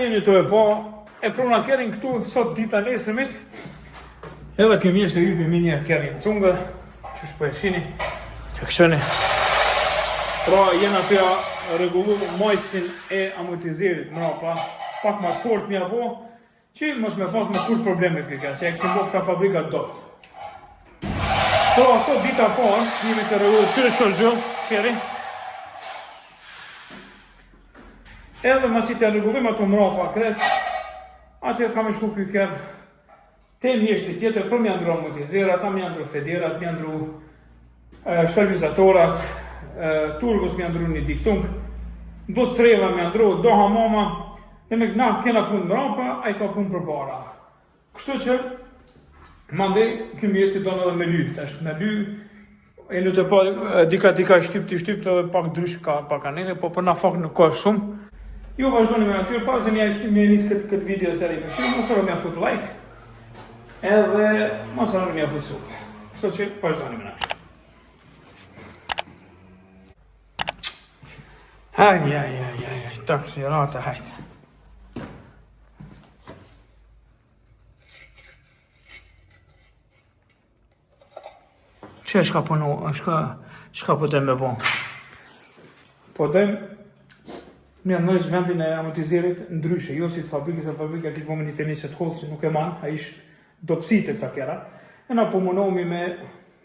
jeni të e po, e prona kerin këtu sot dita nesëmit. Edhe kemi ishte hypi minja kerin cungë, që shpo e shini, që këshëni. Pra jena të ja regullu majsin e amortizerit mrapa, pak ma fort mja bo, që mos me pas me kur problemet këka, se e këshim bo këta fabrikat dopt. Pra sot dita po, jemi të regullu qërë që zhëll, keri. Edhe masi të regullim ato mrapa kret, atër kam e shku këj kërë, te mjeshti tjetër, për mja ndru amortizerat, ta mja ndru federat, mja ndru stabilizatorat, turgos mja ndru një diktung, do të sreva mja ndru, do hamama, dhe me na kena pun mrapa, a i ka pun për para. Kështu që, mandej, këj mjeshti do në edhe me ly, tash me ly, e në të pa, dika shtyp edhe pak drysh ka pak anene, po për na fakt nuk ka shumë. Ju vazhdoni me nashyrë, pa se mja njës këtë video seri me shyrë, mos arë mja fut like, edhe mos arë mja fut sub. Kështu që vazhdoni me nashyrë. Aj, taksirata, hajtë. Që shka punu, shka po dem me bon? Po dem, mja nëjsh vendin e amortizerit ndryshe, jo si të fabrikës e fabrika kishë po me një tenisë të kollë që nuk e man, a ish dopsitë këta kjera. E na po munohemi me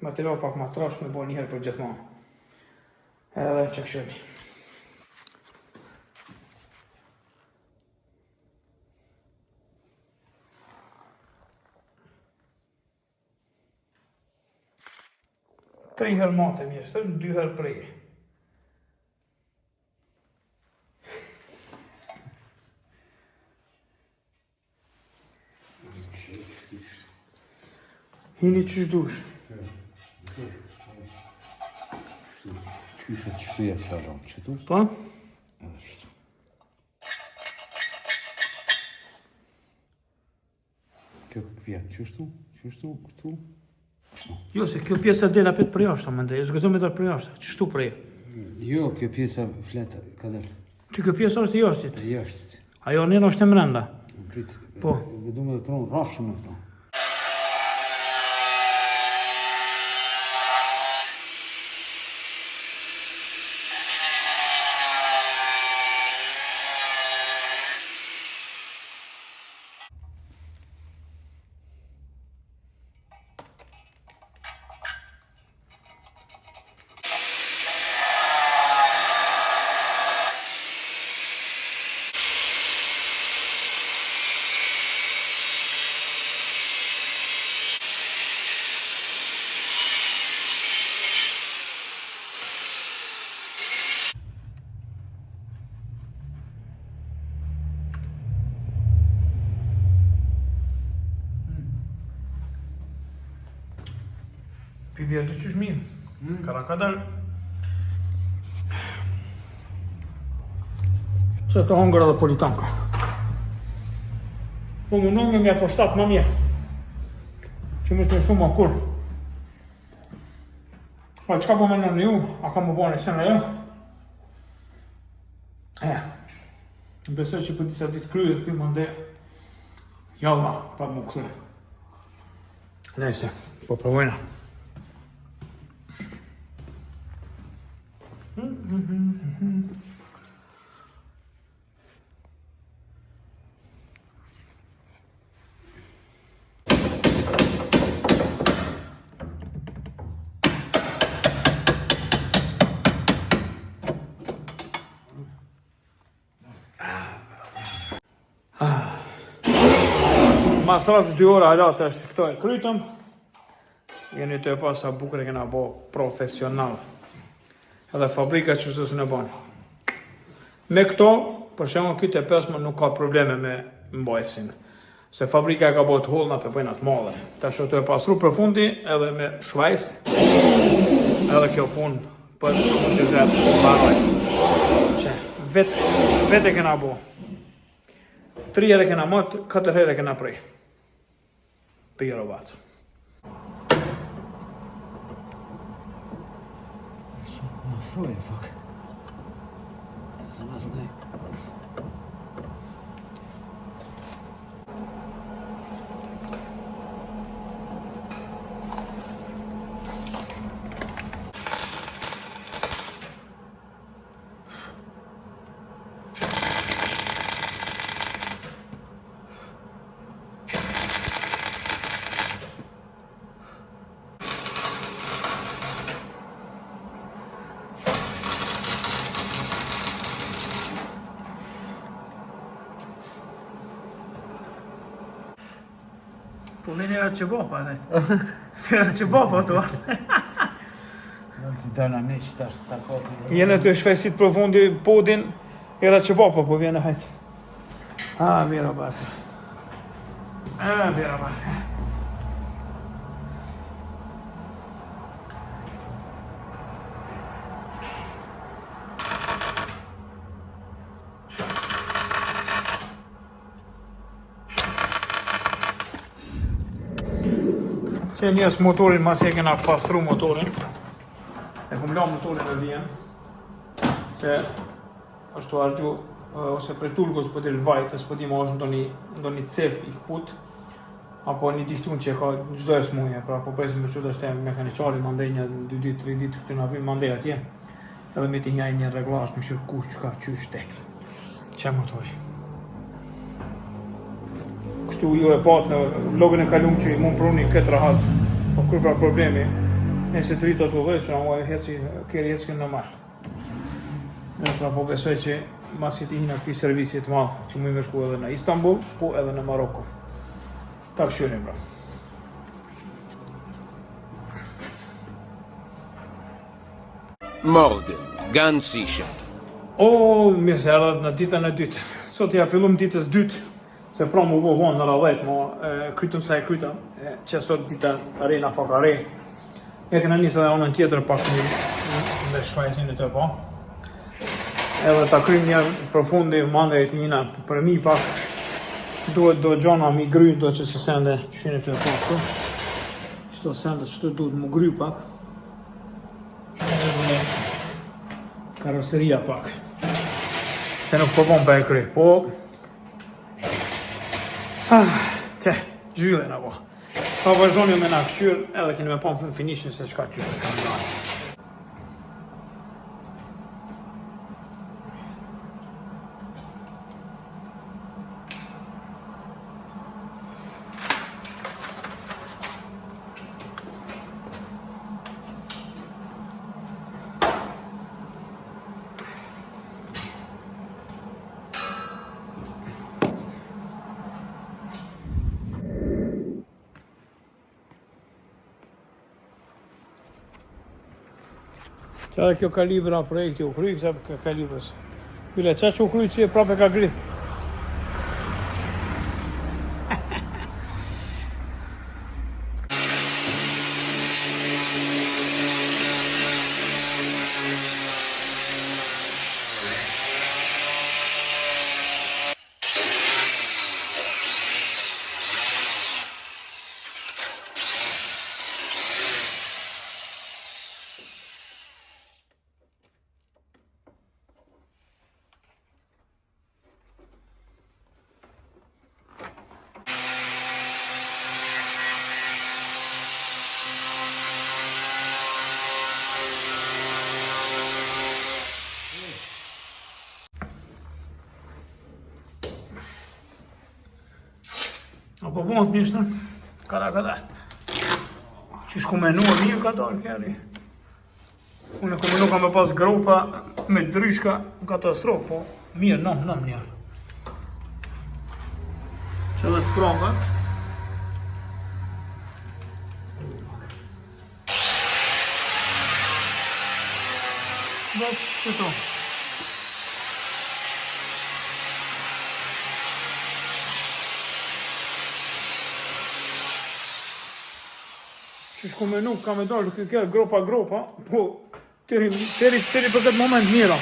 material pak ma trash me bo njëherë për gjithmonë. Edhe që këshëmi. Tri herë mate mjeshtër, 2 herë prej. Hini qysh dush? Qyshe të shtu e fjalon, qëtu? Pa? Edhe shtu. Kjo vjen, qështu? Qështu, këtu? Jo, se kjo pjesa dela pet për jashtë, mendoj, zgëzoj me dal për jashtë, qështu prej? Jo, kjo pjesa fleta, ka del. Që kjo pjesa është e jashtit? E jashtit. Ajo nena është e mrenda? Prit, Po. du me pronë rafshëm në këto. Pibja të qysh mirë, karakadar. Që të hongër edhe politanka. Po më nëngë nga po 7 më mje. Që mështë me shumë ma kur. A qka po me në ju, a ka më bërë e shenë jo? Besoj që për disa ditë kryet, kjo më ndë jalla, pa më këthë. Nejse, po provojna. Mas rrasë 2 ora alatë është këto e krytëm. Jeni të e pas sa bukër e kena bo profesional. Edhe fabrika që së në banë. Me këto, për shemë këtë e 5 më nuk ka probleme me mbajsin. Se fabrika ka bo të hollna për pëjnat madhe. Ta shë të e pasru për fundi edhe me shvajs. Edhe kjo pun për të zetë baraj. Që vetë e kena bo. 3 herë kena matë, 4 herë kena prej. Për jero batë. Ma fruje, pak. Se mas nej. vjen era që bopa, ne. Era që bopa to. Ti dana neç tash takot. Jene të shfesit përfundi podin, era që bopa po vjen hajt. Mira basa. Mira basa. Që njës motorin mas e kena pastru motorin. E kum la motorin në vjen. Se është të argju ose për tulkos për të lëvajt, të s'po di ma është ndoni cef i këput, apo një diktun që ka gjdo e smuje, pra po presim për qëtë është e mekaniqari, ma ndej një 2 ditë, 3 ditë këtu në avim, ma ndej atje, edhe me t'i njaj një reglash, më shirë kush që ka qysh tek. Që motori. Kështu ju e pat në vlogën e kalum që i mund pruni këtë rahat, po kërfra problemi, nëse të rritë ato dhejtë, që në heci, keri heckin në marë. Në pra po besoj që masi ti hina këti servisit madhë, që mu i me shku edhe në Istanbul, po edhe në Maroko. Ta këshyrim pra. Morgan, Gun Sisha. Mirë se erdhët në ditën e dytë. Sot ja fillum ditës dytë, se pra mu bo vonë në radhejt, mo krytëm sa e krytëm, që sot dita re në fakare. E këna njësë edhe onën tjetër pak në shfajzin e të po. Edhe ta krym një përfundi mande e t'jina për mi pak, duhet do gjona mi gry, do që se sende që shine të po këtu. Qëto sende që të duhet mu gry pak. Edhe karoseria pak. Se nuk po bon për e kry, po... Që, gjylle në po. Pa vazhdojnë me nga këshyr, edhe kene me pomë finishin se shka qysh të kam nërë. Që edhe kjo kalibra projekti u kryjë, kësa ka kalibrës. Bile, qa që u kryjë që e prape ka grith. Apo bon të mishtën, kada. Që shku menua mirë ka dalë kjeri. Unë ku menu ka me pas gropa me dryshka në katastrofë, po mirë, nëm njerë. Që dhe të prongat. Dhe që to. Që shku menu ka me dalë kërë gropa, po tëri për këtë moment mira.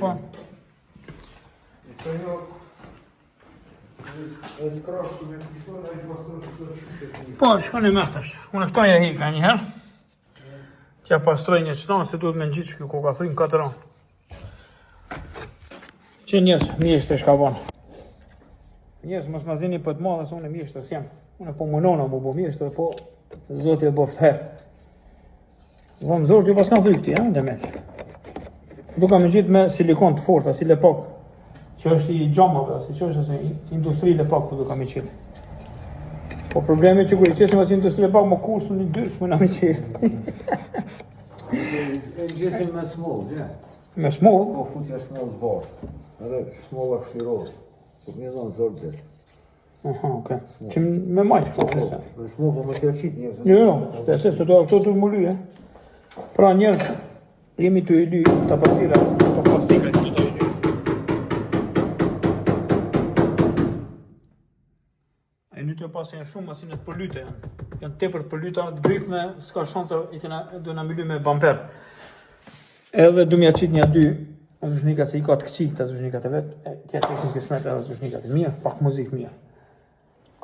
Po. Po, shkoni me tash. Unë këto ja hika njëherë. Tja pastroj një qëtonë, se duhet me në gjithë kjo koka thrim 4 anë. Që njës, mjesht e shka banë. Njës, mos ma zini për të madhe, se unë e mjesht të s'jem. Unë po munona mu bo mjesht, po Zoti e boft herë. Vëmë zorë, ju pas kanë thuj këti, demek. Duka me gjithë me silikon të forta, si lepak. Që është i gjamave, si që është industri lepak, po duka me qitë. Po problemi që kur i qesim as industri lepak, më kursu një dyrës, më na me qitë. E gjesim me smoll, ja. Me smoll? Po futja smoll të bashkë. Edhe smolla fshiror. Po më dhon zor del. Aha, okay. Që me majtë këto, nëse. Me smoll po më s'ja qit njerëz. Jo, se këto të më lyje. Pra njerës, jemi të i ly, të pasira, të plastikë, të i ly. E një të pasë janë shumë, asin e të përlyte janë. Janë tepër përlyta, të grifme, s'ka shansa, do në milu me bamper. Edhe du mja qit një dy zhushnika se i ka të këqik të zhushnikat e vetë, tja që ishin kësmet edhe zhushnikat e mirë, pak muzik mirë.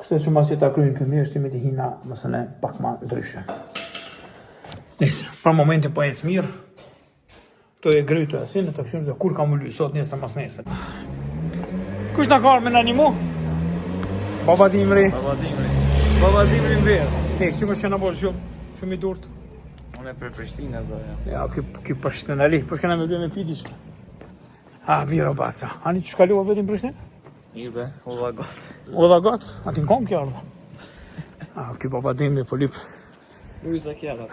Kështë e që mas që ta kryin për mirë, shtimi të hina mësën e pak ma ndryshe. Nisë, pra momentin po ecë mirë, to e grytu e asinë, të këshim se kur ka më lyjë, sot njësë mas nesër. Kush në karë me në një mu? Baba Dimri. Baba Dimri në verë. E, këshim është që në bërë shumë i durët. Unë e për Prishtinës dhe ja. Ja, ky Prishtinali, po shkena me bje me pitish. A, mirë o baca. Ani që shkalluar vetin Prishtinë? Mirë be, u dha gatë. U dha gatë? A ti në kom kjo ardha? A, ky Baba Dimri po lip. Ujza kjera.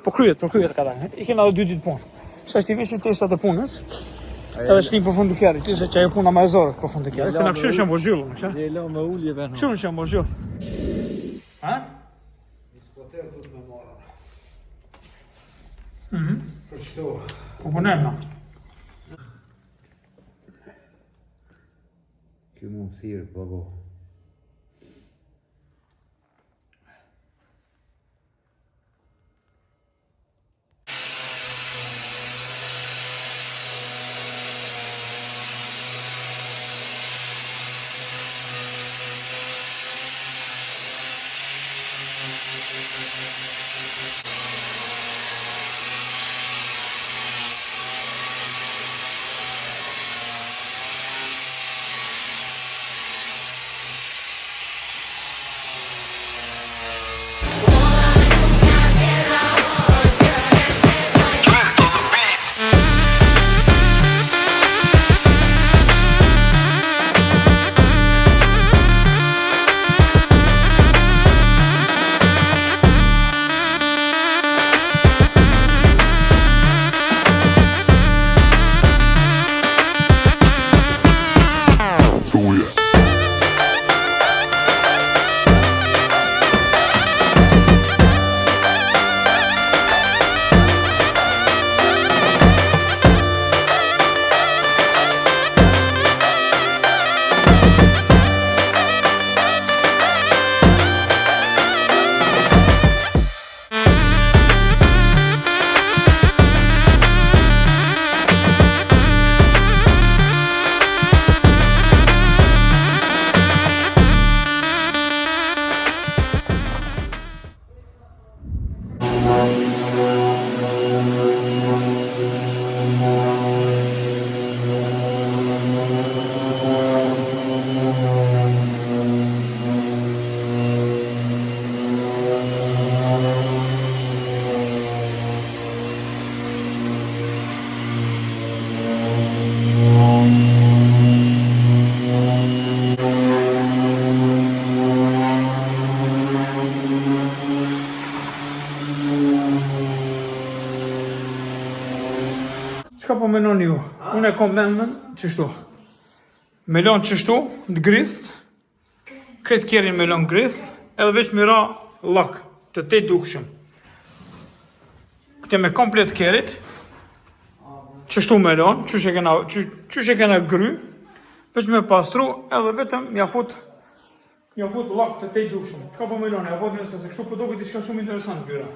Po kryet ka dalë. I kena dhe 2 ditë punë. Sa shti vishë i testat e punës, edhe shtim për fund të kjeri, ty se që ajo puna ma e zorës për fund të kjeri. Se në këshirë që më bërgjullu, në këshirë? Dhe lo me ullje be në. Këshirë që më bërgjullu. Ha? Spoter do të më marrë. Mhm. Për çto? Po punem na. Kjo mund thirr babo. Qka po menon ju? Unë e kom vendën qështu. Melon qështu, të grist, kretë kjerin melon grist, edhe veç mira lak, të dukshëm. Këte me komplet kjerit, qështu melon, qështu e kena gry, veç me pastru, edhe vetëm ja fut lak të dukshëm. Qka po melon, ja po nëse se kështu po doke t'i shka shumë interesant gjyra.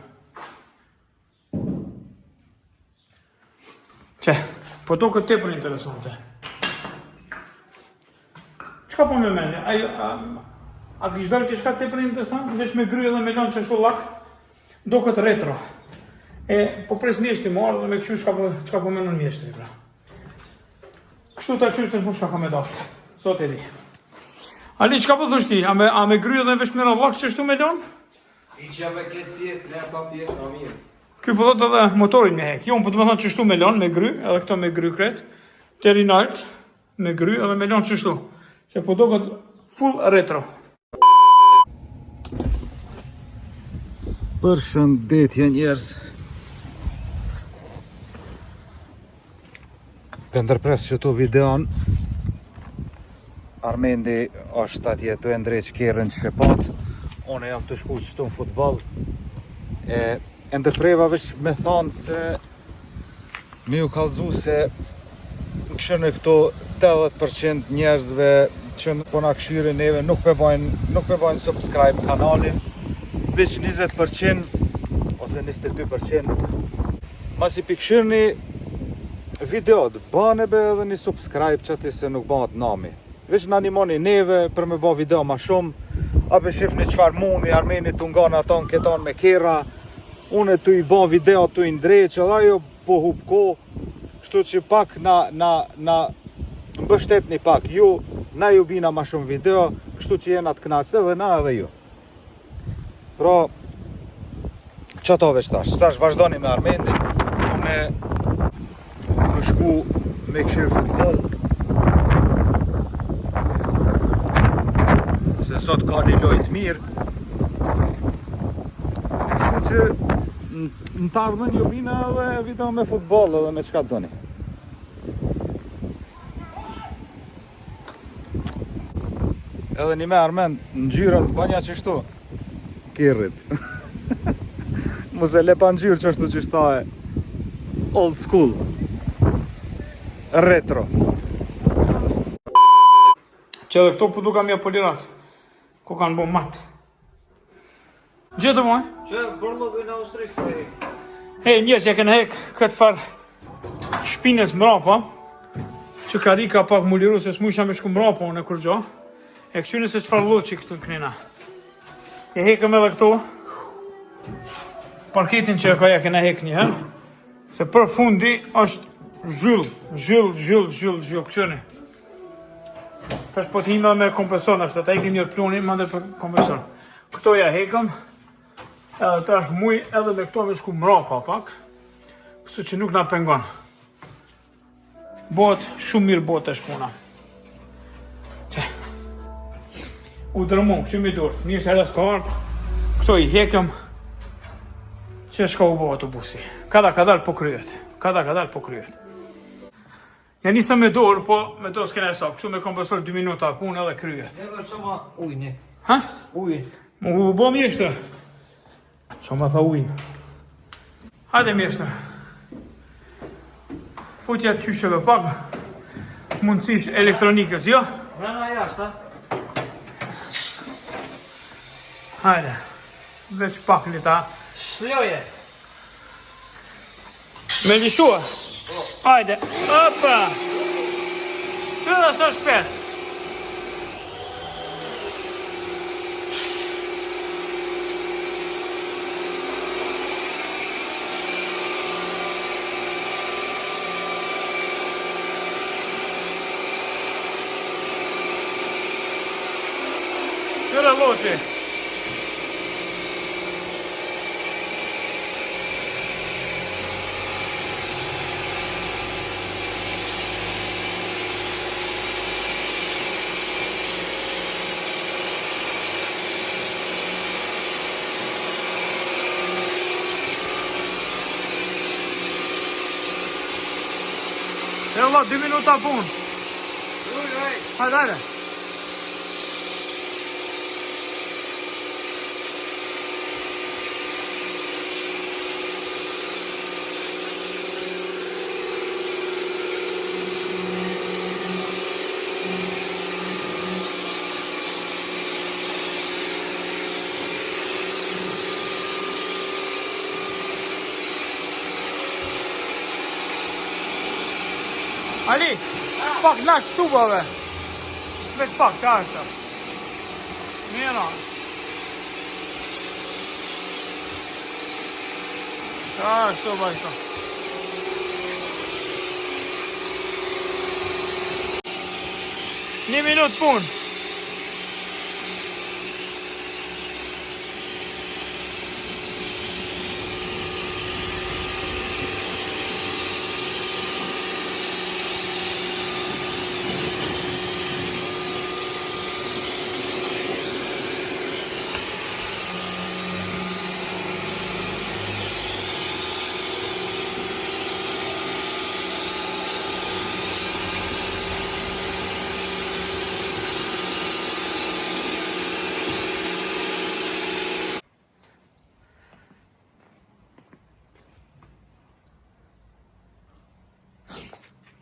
Që, po do këtë tepër interesante. Qka po me meni? A kishtë dalë të shka tepër interesant? Vesh me gry edhe me lanë që lak, do këtë retro. Po pres mjeshtri marrë dhe me këshu qka po menon mjeshtri, pra. Kështu të këshu të në shka ka me dalë. Sot e di. Ali, qka po thështi? A me gry edhe vesh me lak që shtu me lanë? I që me këtë pjesë, tre pa pjesë më mirë. Ky po thot edhe motorin me hek. Jo, po të më thonë që shtu me lanë, me gry, edhe këto me gry kret. Teri nalt, me gry edhe me lanë që shtu. Se po do këtë full retro. Përshëndetje njerëz. Për ndërpres që tu videon, Armendi është atje të ndreq kerën që shepat. Une jam të shku qëtu në futbol. E ndërpreva vesh me thonë se me ju kallëzu se në këshën e këto 80% njerëzve që po na këshyrin neve nuk pe bojnë subscribe kanalin, veç 20% ose 22%. Mas i pikëshirni videot, bane be edhe një subscribe që ati se nuk bëhat nami. Veç në animoni neve për me bë video ma shumë, ape shifni qfar muni Armeni të nga në aton keton me kera, une të i bë video të i ndreq, edhe ajo po hup ko, shtu që pak na mbështet një pak ju, na ju bina ma shumë video, kështu që jena të knaqët edhe na edhe ju. Pra, që to veç tash vazhdoni me Armendin, une të shku me këshirë futbol, se sot ka një lojt mirë, kështu që në të ardhmen ju bina edhe video me futbol edhe me qka të doni. Edhe një me Armend, në gjyrën, banja qështu, kirrit. Muse le pa në gjyrë qështu qështu e old school, retro. Që edhe këto pëdu kam ja polirat, ku kanë bo matë. Gjithë moj? Që bërlogë në Austri fëri. Hej, njerës, ja kënë hek këtë farë shpines mrapa, që ka rika pak mu liru se s'musha me shku mrapa unë e kur gjo. E këqyni se qëfar loqi këtu në knina. E hekëm edhe këto, parketin që e ka ja këna hek njëherë, se për fundi është zhyll, këqyni. Tash po t'hime dhe me kompresor, ashtë të hekim njërë ploni, ma dhe për kompresor. Këto ja hekëm, edhe tash muj edhe me këto me shku mrapa pak, kështu që nuk na pengon. Bot, shumë mirë bot është puna. U dërmu, shumë i durët, mirë se edhe s'ka ardhë, këto i hekëm, që shka u bo autobusi. Kada po kryet, po kryet. Ja nisëm me dorë, po me dorë s'kene e sapë, kështu me kompresor 2 minuta punë edhe kryet. Ne vërë që ma ujnë. Ha? Ujnë. Mu bo mjeshtër. Që ma tha ujnë. Hajde mjeshtër. Futja qysheve pak, mundësish elektronikës, jo? Vrena jashtë, ha? Hajde, veç pak një ta. Shloje. Me lishua? Hajde, opa! Fylla së shpet. Fylla loqi. E Allah, 2 minuta punë. Hajde, hajde. Ali, pak na shtupave. Veç pak, qa është? Mira. Qa është të bajta? Një minut pun.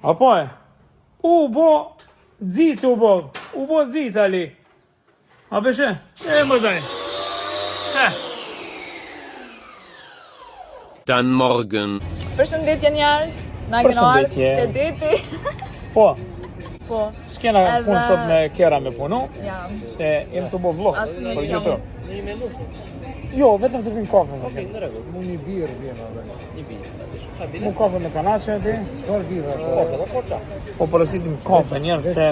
Apo e? U bo dzicë u bo dzicë Ali. A peshe? E më daj. Dan morgen. Përshëndetje njerëz. Na kena ardhur Përshëndetje. te deti. Po, Po. s'kena Edhe- punë sot me Kera me punu, Jam. se jem të bo vlog As me për jam. YouTube. Jo, vetëm të pim kafe. Mu një birë vjen edhe. Mu kafe me kanache aty. Çfarë birë? Po përësitim kafe njerë se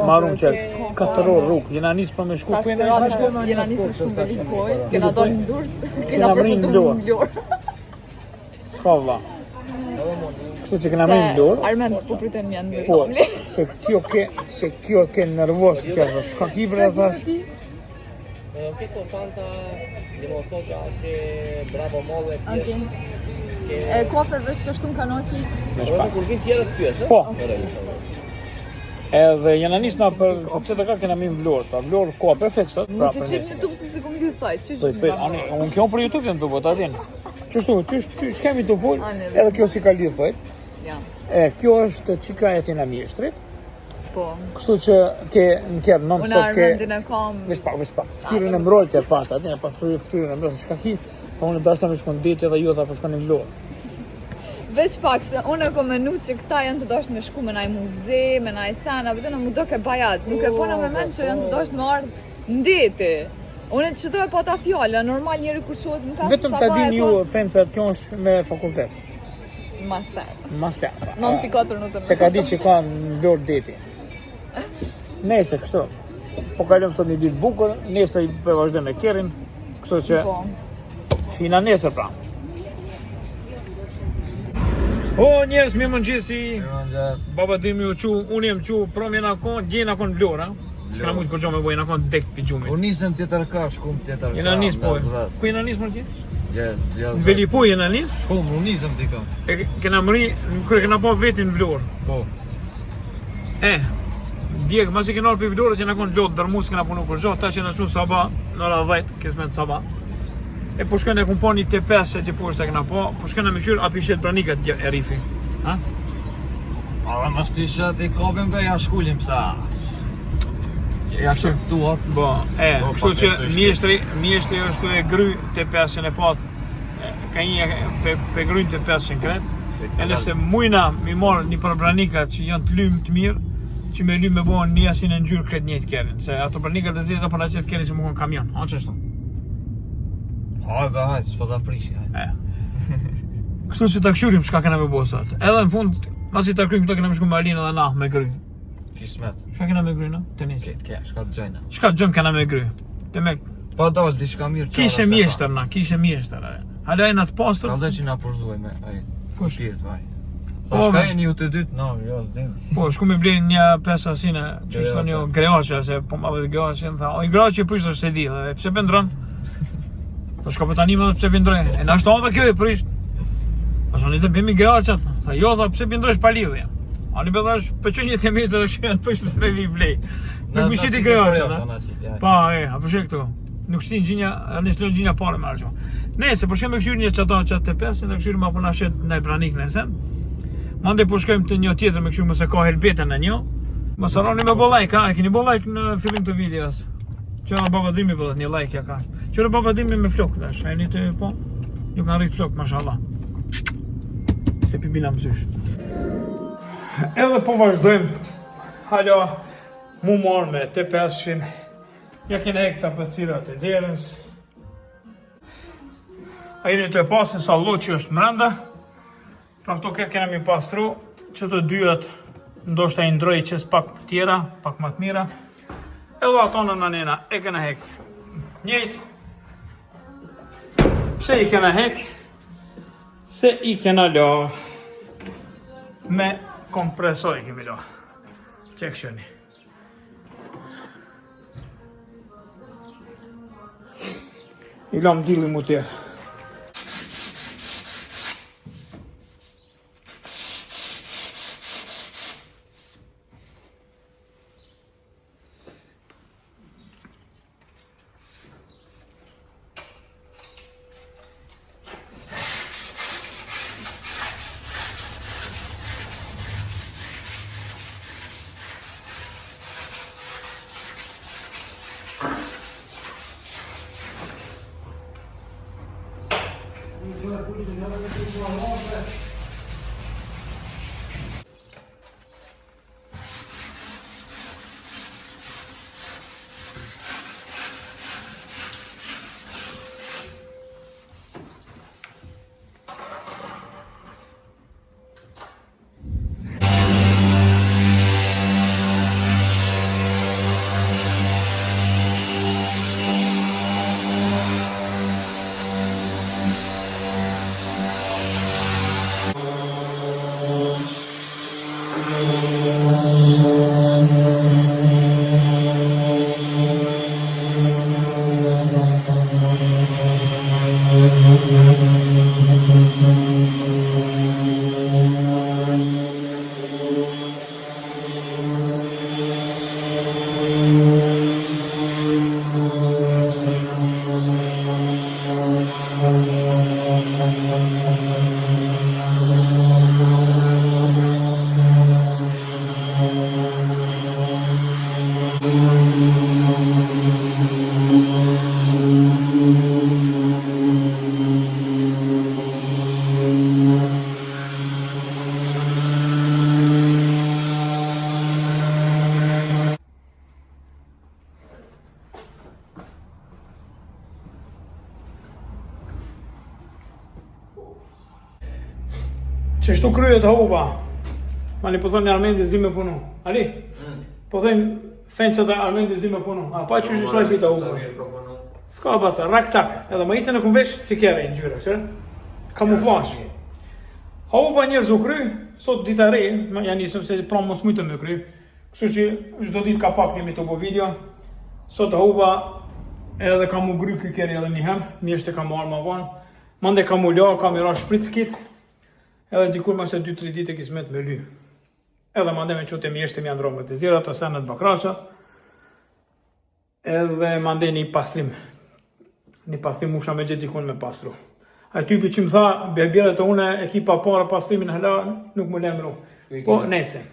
marun që 4 orë rrugë. Jena nisë për me shku për Jena nisë me shku me Lipoj. Kena dalë në Durrës. Kena mri në përfunduar Vlorë. në Vlorë. Ska vla. Kështu që kena mri në Vlorë. Armend po pritën mjanë në Po, Tomli. se kjo ke nervos kjo dhe shka kibre e thash. Questo Fanta dimostra che bravo molle Okej. E kafe veç që shtum kanoqi. Ose kur vin tjerë të pyes, Po. Edhe jena nisë na për, po pse të ka kena mi në Vlorë, pra Vlorë koha perfekt sot. Mos e qep në YouTube se se kom ju thaj. Unë kjo për YouTube jam të po, ta din. Qështu, qysh kemi të full, Ane, edhe kjo si ka lidhë thojt. Ja. Kjo është qika e tina mjeshtrit, Po. kështu që ke në kërë non Unë sot ke... Armendin e kam. Vesh pak, ftyrën e mbrojtje pat, aty, pa ftyrën e mbrojtje, shka ki, pa unë dashta me shkon deti edhe ju tha po shkon në Vlorë. Veç pak se unë e kom menu që këta janë të dashtë me shku me naj muze, me naj sana, për të në mu do ke bajat. Nuk e bona me mend që janë të dashtë me ardhë në deti. Unë të qëtoj pa ta fjalla, normal njeri kur shohet në kafë. Vetëm ta dini ju, fencat, kjo është me fakultet. Master. Master. 94 në të Se ka di që ka në Vlorë deti. Nese, kështu. Po kalëm sot një ditë bukur, nese i përvazhdoj me Kerin, kështu që Po. fina nesër pra. O, njerës mi mëngjesi, baba dimi u qu, unë jem qu, prom jena kon, gjena kon Vlorë, ha? S'kena mujtë kur gjo me boj, jena kon dek për gjumit. Unë nisëm tjetër ka, shkum tjetër ka. Jena nis po, ku jena nis mërgjit? Ja, Në Velipo jena nis, shkum, unë nisëm t'i ka. e kena mëri, kërë kena po vetin Vlorë. Po. Djekë, masi kena orë për Vlorë, që jena kon lotë, dërmus kena punu për gjohë, ta që jena qu saba, nëra 10, kismet saba. E po shkën e kum po një T5 që ti poshtë e kena po shkën e me qyrë api shetë pranikat e rifi. Ha? Ara mas t'i shet i kopim për ja shkullim sa. Ja shëptuat. Bo, kështu që mjeshtri është e gry T5 e pat, ka një pe gryn T5 kret, e nëse mujna mi morë një për pranikat që janë të lymë të mirë, që me lymë me bo një asin e ngjyrë kret njëjtë kerin, se ato pranikat e zeza për qëtë kerin si më konë kamion, ha qështu? Hajde, hajde, s'po t'a prishi, hajde. Kështu që ta këshyrim shka kena me bo sot. Edhe në fund, masi ta kryim këto kena me shku me Alinë dhe na me gry. Kismet. Shka kena me gry, no? Tenis. Ke, shka të gjajna. Shka gjëm kena me gry? Te me Pa dal, di shka mirë qara. kishe mjeshtër na, kishe mjeshtër. Hala e na të pastër. Ka dhe që na përzuaj me, aj. Kush? Pjesë, vaj. Po, Sa shka me- e një të dytë, no, jo, s'dim. Po, shku me blej një pesë asine, që Greaqe. thënë jo greaqe, se po ma dhe greaqe, më tha, o i greaqe prisht është se di, dhe pse pëndron? Tha, shka për tani më dhe pse pëndroj, e na shto dhe kjo e prisht. Tha, shani të bëmi greaqet, tha, jo, tha, pse pëndrojsh pa lidhje. Ani be thash, për që një të mirë të kështu janë prisht se me vi blej. Nuk mi shiti greaqe, da. Pa, a përshë këtu. Nuk shtin gjinja, në shlon gjinja pare me argjo. Nese, për shkëm e këshyri një qatë të pesë, në këshyri ma përna shetë në pranik në sen. Mande po shkojmë të një tjetër me këshyri mëse ka helbeten në një. Mos harroni me bo like, ha, e keni bo like në fillim të videos. Qëra baba Dimi po dhe një like ja ka. Qëra baba Dimi me flok, dash, a e një të po? Ju kanë rrit flok, mashallah. Se pibina më zysh. Edhe po vazhdojmë, hala mu marrë me T500, ja kene hek të pëthirat e derës. A jeni të e pasin sa lo që është mrenda, pra këto këtë kena mi pastru, që të dyat ndoshta i ndroj qës pak tjera, pak më të mira, edhe ato në nënena e kena hek njëjtë. Pse i kena hek? Se i kena la me kompresor i kemi la. Qek shëni. I lam dili mu tjerë. Që shtu kryet huba. Mani po thonë Armendi zi me punu. Ali? Po thonë fenqët e Armendi zi me punu. A pa që shtu shla fita huba. Ska basa, rak tak. Edhe ma icën e kun vesh si kjere i gjyre, qërë? Kamuflash. Huba njerëz u kry, sot dita re, ja nisëm se pram mos mujtëm me kry. Kështu që çdo ditë ka pak jemi të bo video. Sot huba edhe kam u gry ky kjeri edhe njëhem. Mjeshte kam marrë ma vonë. Mande kam u la, kam i ra shprickit. Edhe dikur mas e 2-3 ditë e kismet me ly. Edhe mande me qute mjeshte mi andromë të zira, të senet bakrashat. Edhe mande një pastrim. Një pastrim musha me gjithë dikun me pastru. A typi që më tha, bjerët e une, ekipa para pastrimin hëla, nuk më lemru. Po, nese.